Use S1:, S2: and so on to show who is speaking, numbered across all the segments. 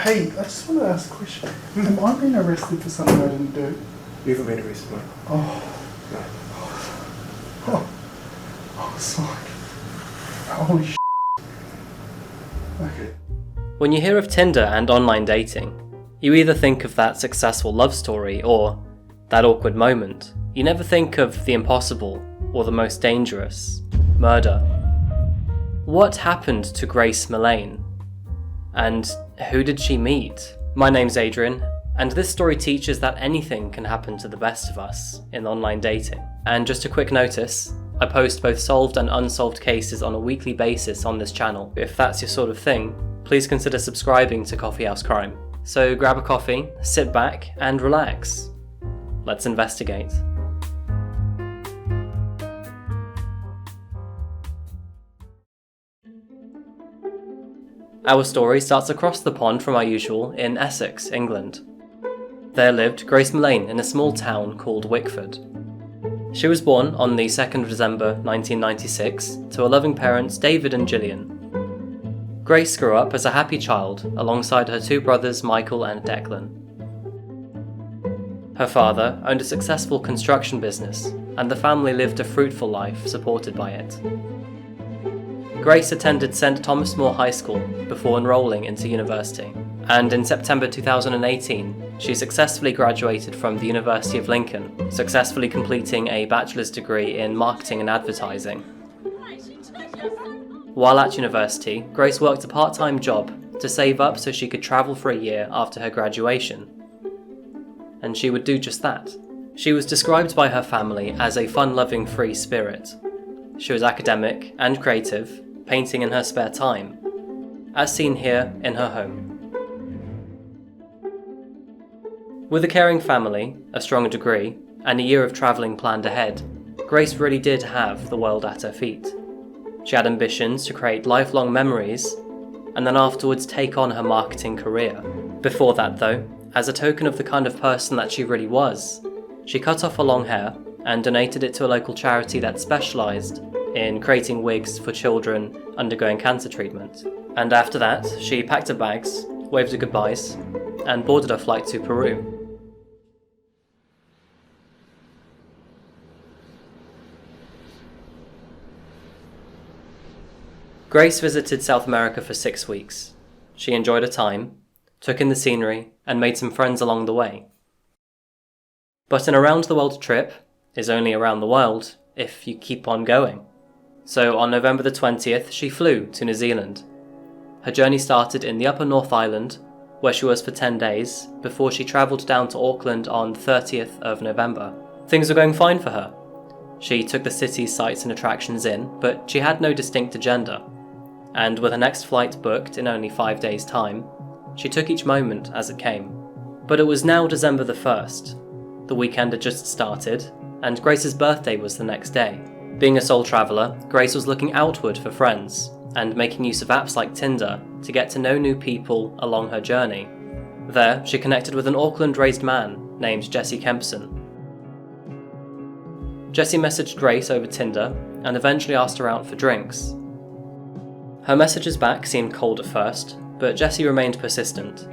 S1: Hey, I just want to ask a question. Am I being arrested for something I didn't do?
S2: You haven't been arrested, mate.
S1: I was like, holy shit. Okay.
S3: When you hear of Tinder and online dating, you either think of that successful love story or that awkward moment. You never think of the impossible or the most dangerous, murder. What happened to Grace Millane? And who did she meet? My name's Adrian, and this story teaches that anything can happen to the best of us in online dating. And just a quick notice, I post both solved and unsolved cases on a weekly basis on this channel. If that's your sort of thing, please consider subscribing to Coffee House Crime. So grab a coffee, sit back, and relax. Let's investigate. Our story starts across the pond from our usual in Essex, England. There lived Grace Millane in a small town called Wickford. She was born on the 2nd of December 1996 to her loving parents David and Gillian. Grace grew up as a happy child alongside her two brothers Michael and Declan. Her father owned a successful construction business, and the family lived a fruitful life supported by it. Grace attended St Thomas More High School before enrolling into university, and in September 2018 she successfully graduated from the University of Lincoln, successfully completing a bachelor's degree in marketing and advertising. While at university, Grace worked a part-time job to save up so she could travel for a year after her graduation. And she would do just that. She was described by her family as a fun-loving free spirit. She was academic and creative, painting in her spare time, as seen here in her home. With a caring family, a strong degree, and a year of travelling planned ahead, Grace really did have the world at her feet. She had ambitions to create lifelong memories, and then afterwards take on her marketing career. Before that though, as a token of the kind of person that she really was, she cut off her long hair and donated it to a local charity that specialised in creating wigs for children undergoing cancer treatment. And after that, she packed her bags, waved her goodbyes, and boarded her flight to Peru. Grace visited South America for 6 weeks. She enjoyed her time, took in the scenery, and made some friends along the way. But an around-the-world trip is only around the world if you keep on going. So on November the 20th, she flew to New Zealand. Her journey started in the Upper North Island, where she was for 10 days, before she travelled down to Auckland on 30th of November. Things were going fine for her. She took the city's sights and attractions in, but she had no distinct agenda. And with her next flight booked in only 5 days' time, she took each moment as it came. But it was now December the 1st. The weekend had just started, and Grace's birthday was the next day. Being a sole traveller, Grace was looking outward for friends, and making use of apps like Tinder to get to know new people along her journey. There, she connected with an Auckland-raised man named Jesse Kempson. Jesse messaged Grace over Tinder, and eventually asked her out for drinks. Her messages back seemed cold at first, but Jesse remained persistent.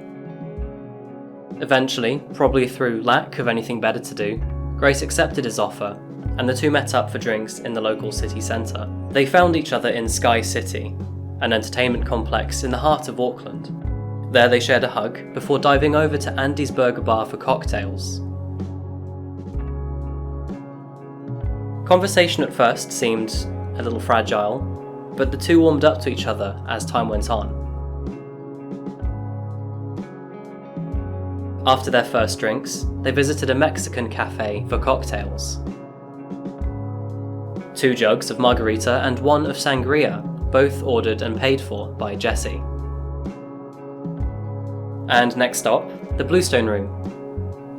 S3: Eventually, probably through lack of anything better to do, Grace accepted his offer, and the two met up for drinks in the local city centre. They found each other in Sky City, an entertainment complex in the heart of Auckland. There they shared a hug before diving over to Andy's Burger Bar for cocktails. Conversation at first seemed a little fragile, but the two warmed up to each other as time went on. After their first drinks, they visited a Mexican cafe for cocktails. 2 jugs of margarita and 1 of sangria, both ordered and paid for by Jesse. And next stop, the Bluestone Room.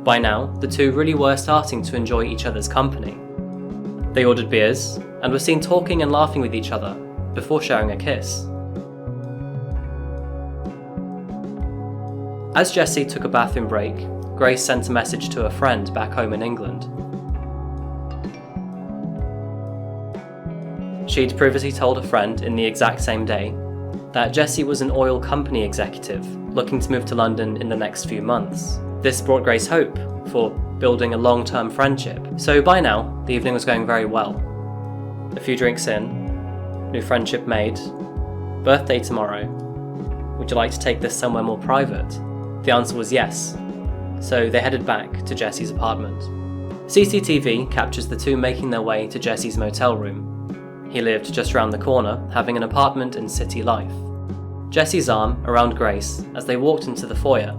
S3: By now, the two really were starting to enjoy each other's company. They ordered beers, and were seen talking and laughing with each other, before sharing a kiss. As Jesse took a bathroom break, Grace sent a message to a friend back home in England. She'd previously told a friend in the exact same day that Jesse was an oil company executive looking to move to London in the next few months. This brought Grace hope for building a long-term friendship. So by now, the evening was going very well. A few drinks in, new friendship made, birthday tomorrow. Would you like to take this somewhere more private? The answer was yes. So they headed back to Jesse's apartment. CCTV captures the two making their way to Jesse's motel room. He lived just around the corner, having an apartment in city life. Jesse's arm around Grace as they walked into the foyer,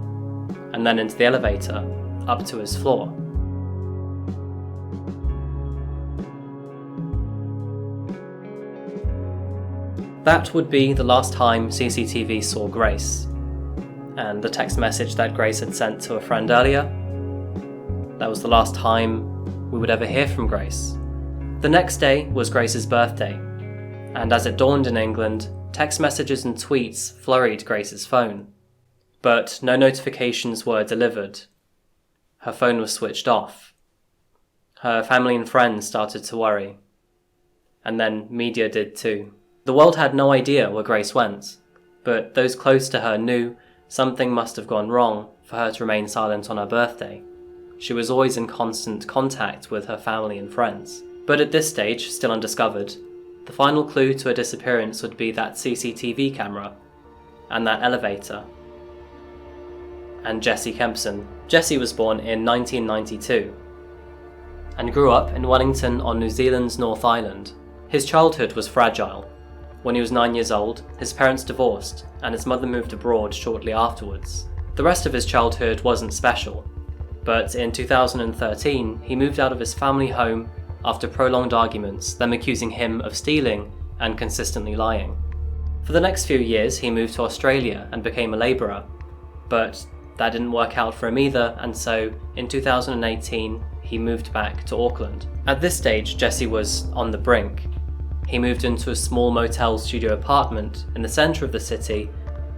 S3: and then into the elevator, up to his floor. That would be the last time CCTV saw Grace, and the text message that Grace had sent to a friend earlier, that was the last time we would ever hear from Grace. The next day was Grace's birthday, and as it dawned in England, text messages and tweets flurried Grace's phone. But no notifications were delivered. Her phone was switched off. Her family and friends started to worry. And then media did too. The world had no idea where Grace went, but those close to her knew something must have gone wrong for her to remain silent on her birthday. She was always in constant contact with her family and friends. But at this stage, still undiscovered, the final clue to her disappearance would be that CCTV camera, and that elevator, and Jesse Kempson. Jesse was born in 1992, and grew up in Wellington on New Zealand's North Island. His childhood was fragile. When he was 9 years old, his parents divorced, and his mother moved abroad shortly afterwards. The rest of his childhood wasn't special, but in 2013, he moved out of his family home after prolonged arguments, them accusing him of stealing and consistently lying. For the next few years, he moved to Australia and became a labourer, but that didn't work out for him either, and so in 2018, he moved back to Auckland. At this stage, Jesse was on the brink. He moved into a small motel studio apartment in the centre of the city,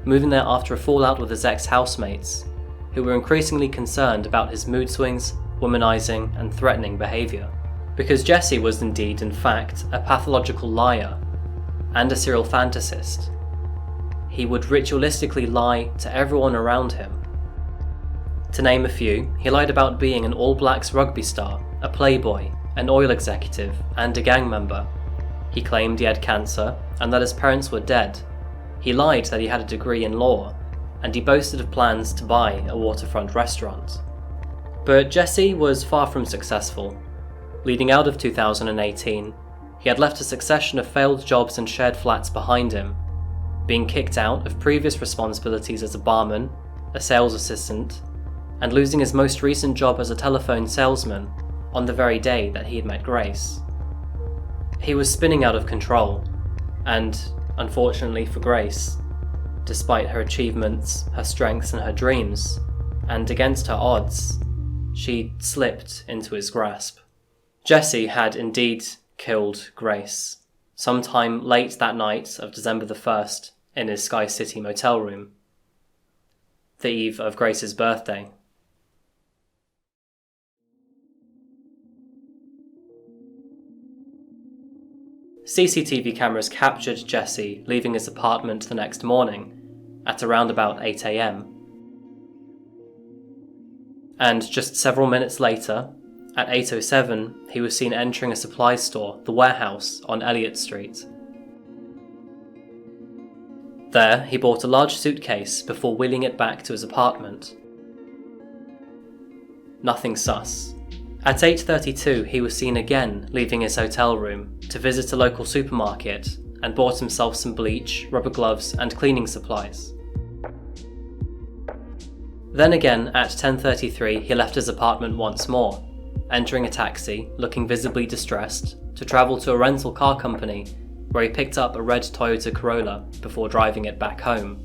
S3: moving there after a fallout with his ex-housemates, who were increasingly concerned about his mood swings, womanising and threatening behaviour. Because Jesse was indeed, in fact, a pathological liar and a serial fantasist. He would ritualistically lie to everyone around him. To name a few, he lied about being an All Blacks rugby star, a playboy, an oil executive, and a gang member. He claimed he had cancer and that his parents were dead. He lied that he had a degree in law, and he boasted of plans to buy a waterfront restaurant. But Jesse was far from successful. Leading out of 2018, he had left a succession of failed jobs and shared flats behind him, being kicked out of previous responsibilities as a barman, a sales assistant, and losing his most recent job as a telephone salesman on the very day that he had met Grace. He was spinning out of control, and, unfortunately for Grace, despite her achievements, her strengths and her dreams, and against her odds, she slipped into his grasp. Jesse had indeed killed Grace, sometime late that night of December the 1st in his Sky City motel room, the eve of Grace's birthday. CCTV cameras captured Jesse leaving his apartment the next morning at around about 8 AM. And just several minutes later, at 8:07, he was seen entering a supply store, the Warehouse, on Elliott Street. There, he bought a large suitcase before wheeling it back to his apartment. Nothing sus. At 8:32, he was seen again leaving his hotel room to visit a local supermarket and bought himself some bleach, rubber gloves, and cleaning supplies. Then again, at 10:33, he left his apartment once more, entering a taxi, looking visibly distressed, to travel to a rental car company where he picked up a red Toyota Corolla before driving it back home.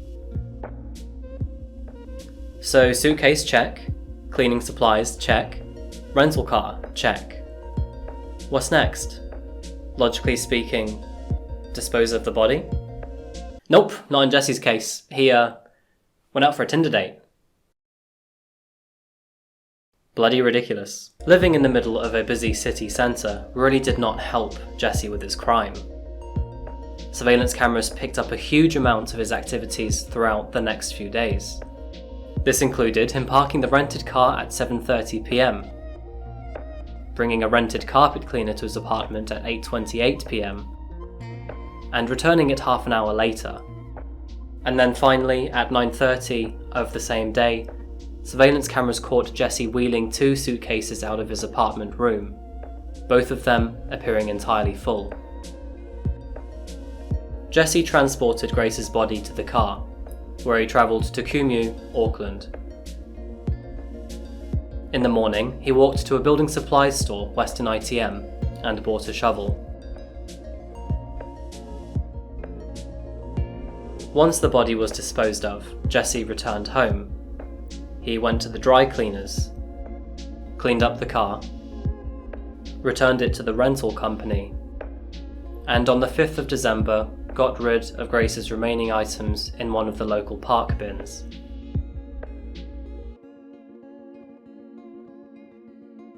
S3: So suitcase check, cleaning supplies check, rental car check. What's next? Logically speaking, dispose of the body? Nope, not in Jesse's case. He went out for a Tinder date. Bloody ridiculous. Living in the middle of a busy city centre really did not help Jesse with his crime. surveillance cameras picked up a huge amount of his activities throughout the next few days. This included him parking the rented car at 7:30 p.m, bringing a rented carpet cleaner to his apartment at 8:28 p.m, and returning it half an hour later. And then finally, at 9:30 of the same day, surveillance cameras caught Jesse wheeling 2 suitcases out of his apartment room, both of them appearing entirely full. Jesse transported Grace's body to the car, where he travelled to Kumeu, Auckland. In the morning, he walked to a building supplies store, Western ITM, and bought a shovel. Once the body was disposed of, Jesse returned home. He went to the dry cleaners, cleaned up the car, returned it to the rental company, and on the 5th of December, got rid of Grace's remaining items in one of the local park bins.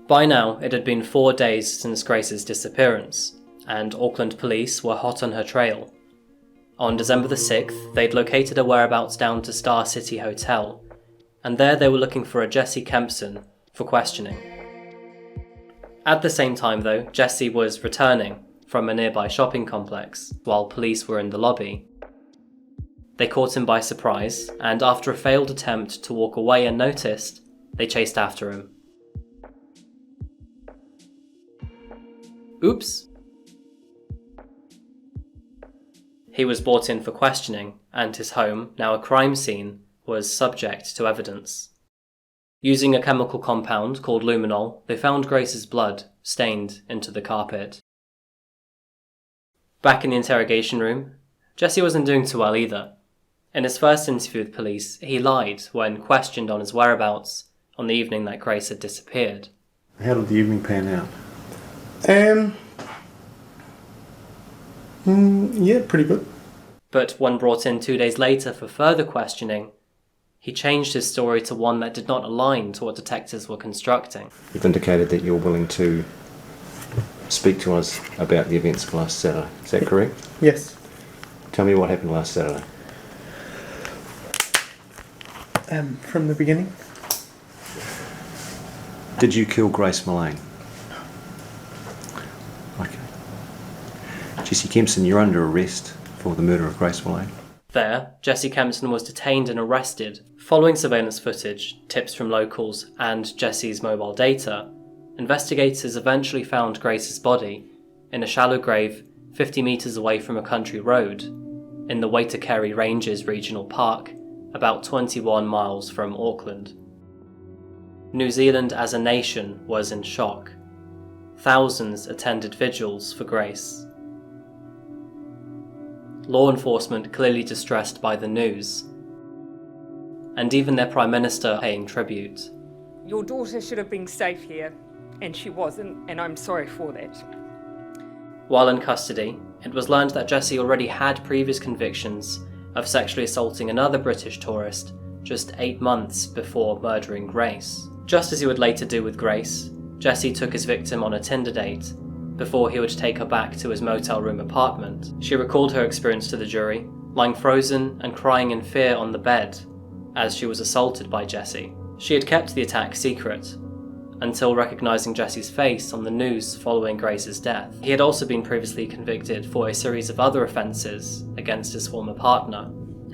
S3: By now, it had been 4 days since Grace's disappearance, and Auckland police were hot on her trail. On December the 6th, they'd located her whereabouts down to Star City Hotel, and there they were looking for a Jesse Kempson for questioning. At the same time though, Jesse was returning from a nearby shopping complex while police were in the lobby. They caught him by surprise, and after a failed attempt to walk away unnoticed, they chased after him. Oops! He was brought in for questioning, and his home, now a crime scene, was subject to evidence. Using a chemical compound called luminol, they found Grace's blood stained into the carpet. Back in the interrogation room, Jesse wasn't doing too well either. In his first interview with police, he lied when questioned on his whereabouts on the evening that Grace had disappeared.
S2: How did the evening pan out?
S1: Yeah, pretty good.
S3: But when brought in 2 days later for further questioning, he changed his story to one that did not align to what detectives were constructing.
S2: You've indicated that you're willing to speak to us about the events of last Saturday. Is that correct?
S1: Yes.
S2: Tell me what happened last Saturday.
S1: From the beginning.
S2: Did you kill Grace Millane? Okay. Jesse Kempson, you're under arrest for the murder of Grace Millane.
S3: There, Jesse Kempson was detained and arrested. Following surveillance footage, tips from locals, and Jesse's mobile data, investigators eventually found Grace's body in a shallow grave 50 metres away from a country road in the Waitakere Ranges Regional Park, about 21 miles from Auckland. New Zealand as a nation was in shock. Thousands attended vigils for Grace. Law enforcement clearly distressed by the news, and even their Prime Minister paying tribute.
S4: Your daughter should have been safe here, and she wasn't, and I'm sorry for that.
S3: While in custody, it was learned that Jesse already had previous convictions of sexually assaulting another British tourist just 8 months before murdering Grace. Just as he would later do with Grace, Jesse took his victim on a Tinder date before he would take her back to his motel room apartment. She recalled her experience to the jury, lying frozen and crying in fear on the bed as she was assaulted by Jesse. She had kept the attack secret until recognising Jesse's face on the news following Grace's death. He had also been previously convicted for a series of other offences against his former partner.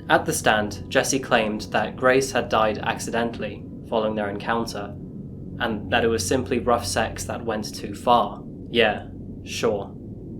S3: At the stand, Jesse claimed that Grace had died accidentally following their encounter, and that it was simply rough sex that went too far. Yeah, sure.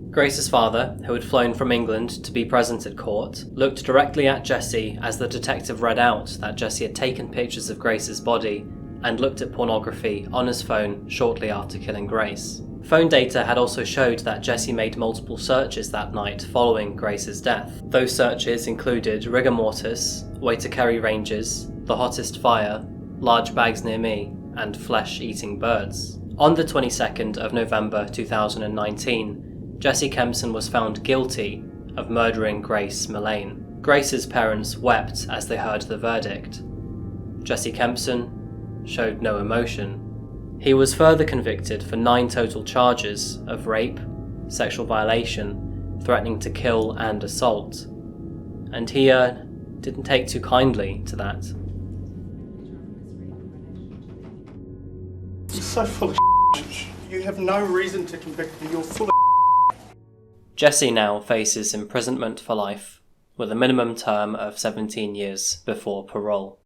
S3: Grace's father, who had flown from England to be present at court, looked directly at Jesse as the detective read out that Jesse had taken pictures of Grace's body and looked at pornography on his phone shortly after killing Grace. Phone data had also showed that Jesse made multiple searches that night following Grace's death. Those searches included rigor mortis, Waitakere Ranges, the hottest fire, large bags near me, and flesh-eating birds. On the 22nd of November 2019, Jesse Kempson was found guilty of murdering Grace Millane. Grace's parents wept as they heard the verdict. Jesse Kempson showed no emotion. He was further convicted for 9 total charges of rape, sexual violation, threatening to kill and assault. And he didn't take too kindly to that.
S1: You're so full of shit. You have no reason to convict me. You're full of
S3: Jesse now faces imprisonment for life, with a minimum term of 17 years before parole.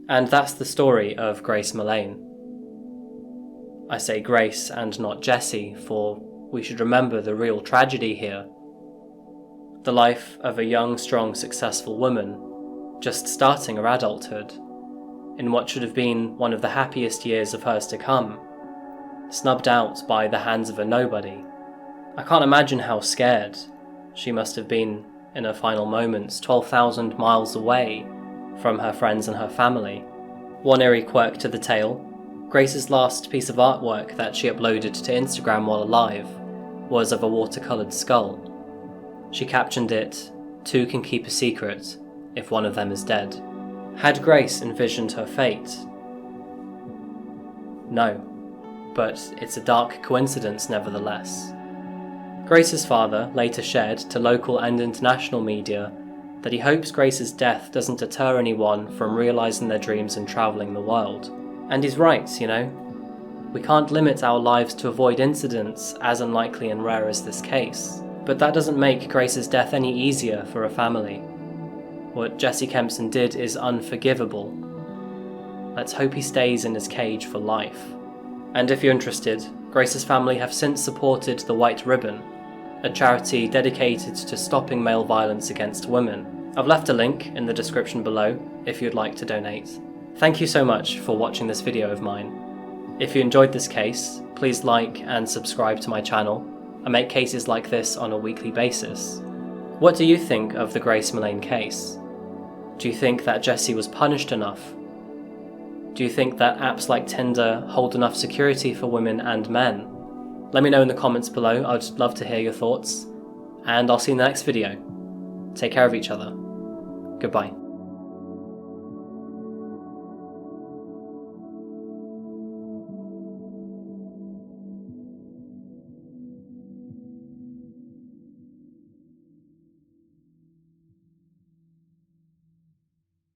S3: And that's the story of Grace Millane. I say Grace and not Jesse, for we should remember the real tragedy here. The life of a young, strong, successful woman, just starting her adulthood, in what should have been one of the happiest years of hers to come, snubbed out by the hands of a nobody. I can't imagine how scared she must have been in her final moments, 12,000 miles away from her friends and her family. One eerie quirk to the tale, Grace's last piece of artwork that she uploaded to Instagram while alive was of a watercoloured skull. She captioned it, "Two can keep a secret if one of them is dead." Had Grace envisioned her fate? No, but it's a dark coincidence nevertheless. Grace's father later shared to local and international media that he hopes Grace's death doesn't deter anyone from realising their dreams and travelling the world. And he's right, you know. We can't limit our lives to avoid incidents as unlikely and rare as this case. But that doesn't make Grace's death any easier for a family. What Jesse Kempson did is unforgivable. Let's hope he stays in his cage for life. And if you're interested, Grace's family have since supported the White Ribbon, a charity dedicated to stopping male violence against women. I've left a link in the description below if you'd like to donate. Thank you so much for watching this video of mine. If you enjoyed this case, please like and subscribe to my channel. I make cases like this on a weekly basis. What do you think of the Grace Millane case? Do you think that Jesse was punished enough? Do you think that apps like Tinder hold enough security for women and men? Let me know in the comments below, I'd love to hear your thoughts. And I'll see you in the next video. Take care of each other. Goodbye.